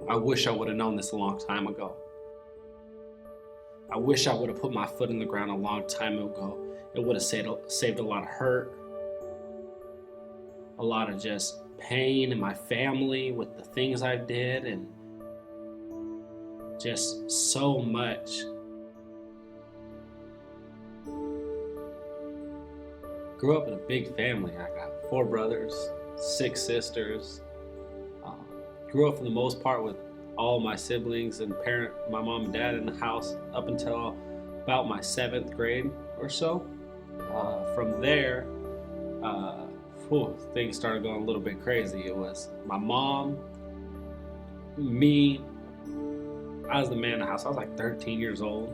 I wish I would have known this a long time ago. I wish I would have put my foot in the ground a long time ago. It would have saved a lot of hurt, a lot of just pain in my family with the things I did, and just so much. Grew up in a big family. I got 4 brothers, 6 sisters. Um, Grew up for the most part with all my siblings and my mom and dad in the house up until about my 7th grade or so. From there, things started going a little bit crazy. It was my mom, me. I was the man in the house. I was like 13 years old,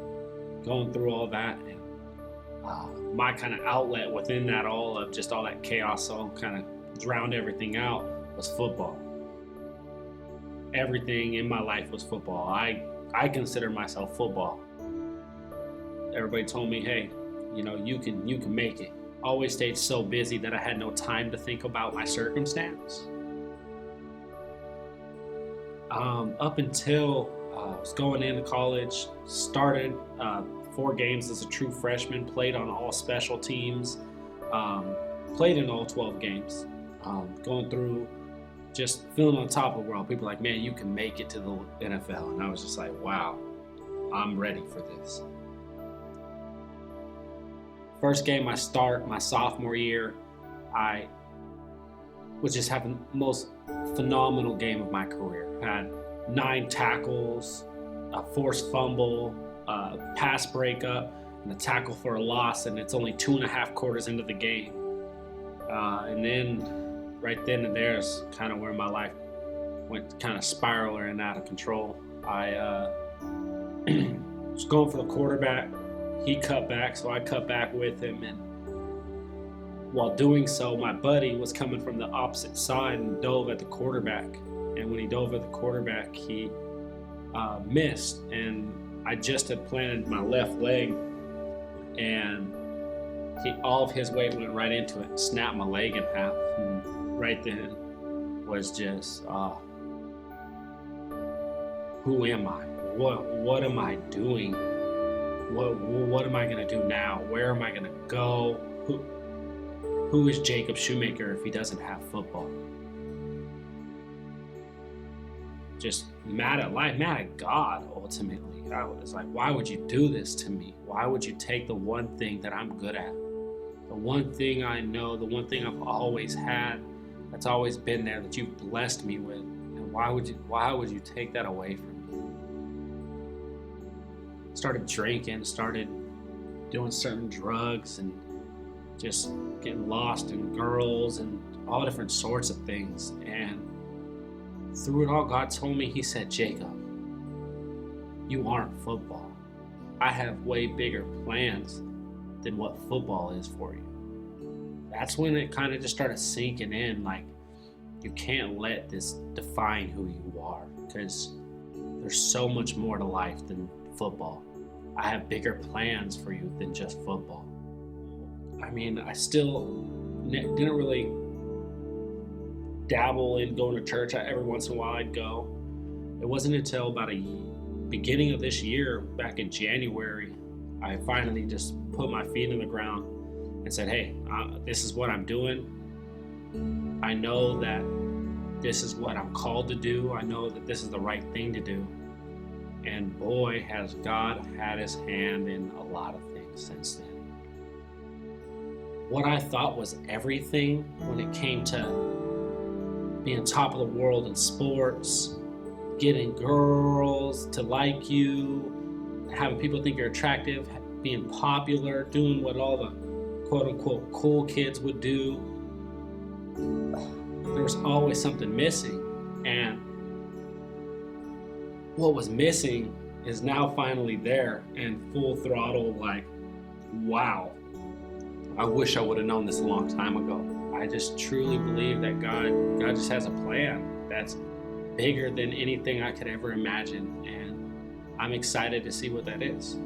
going through all that. And my kind of outlet within that all of just all that chaos, all kind of drowned everything out, was football. Everything in my life was football. I consider myself football. Everybody told me, hey, you can make it. Always stayed so busy that I had no time to think about my circumstance. Up until I was going into college, started 4 games as a true freshman, played on all special teams, played in all 12 games, going through just feeling on top of the world. People were like, man, you can make it to the NFL. And I was just like, wow, I'm ready for this. First game I start my sophomore year, I was just having the most phenomenal game of my career. Had 9 tackles, a forced fumble, a pass breakup, and a tackle for a loss, and it's only 2.5 quarters into the game. And then right then and there is kind of where my life went kind of spiraling out of control. I was going for the quarterback. He cut back, so I cut back with him, and while doing so, my buddy was coming from the opposite side and dove at the quarterback. And when he dove at the quarterback, he missed, and I just had planted my left leg, and all of his weight went right into it and snapped my leg in half. And right then was just, who am I? What am I doing? What am I going to do now? Where am I going to go? Who is Jaycob Shoemaker if he doesn't have football? Just mad at life, mad at God, ultimately. I was like, why would you do this to me? Why would you take the one thing that I'm good at? The one thing I know, the one thing I've always had, that's always been there, that you've blessed me with. And why would you take that away from me? Started drinking, started doing certain drugs, and just getting lost in girls and all different sorts of things. And through it all, God told me, he said, Jaycob, you aren't football. I have way bigger plans than what football is for you. That's when it kind of just started sinking in, like, you can't let this define who you are, because there's so much more to life than football. I have bigger plans for you than just football. I mean, I still didn't really dabble in going to church. Every once in a while I'd go. It wasn't until about beginning of this year, back in January, I finally just put my feet in the ground and said, hey, this is what I'm doing. I know that this is what I'm called to do. I know that this is the right thing to do. And boy, has God had his hand in a lot of things since then. What I thought was everything when it came to being top of the world in sports, getting girls to like you, having people think you're attractive, being popular, doing what all the quote-unquote cool kids would do, there was always something missing. And what was missing is now finally there and full throttle, like, wow. I wish I would have known this a long time ago. I just truly believe that God just has a plan that's bigger than anything I could ever imagine. And I'm excited to see what that is.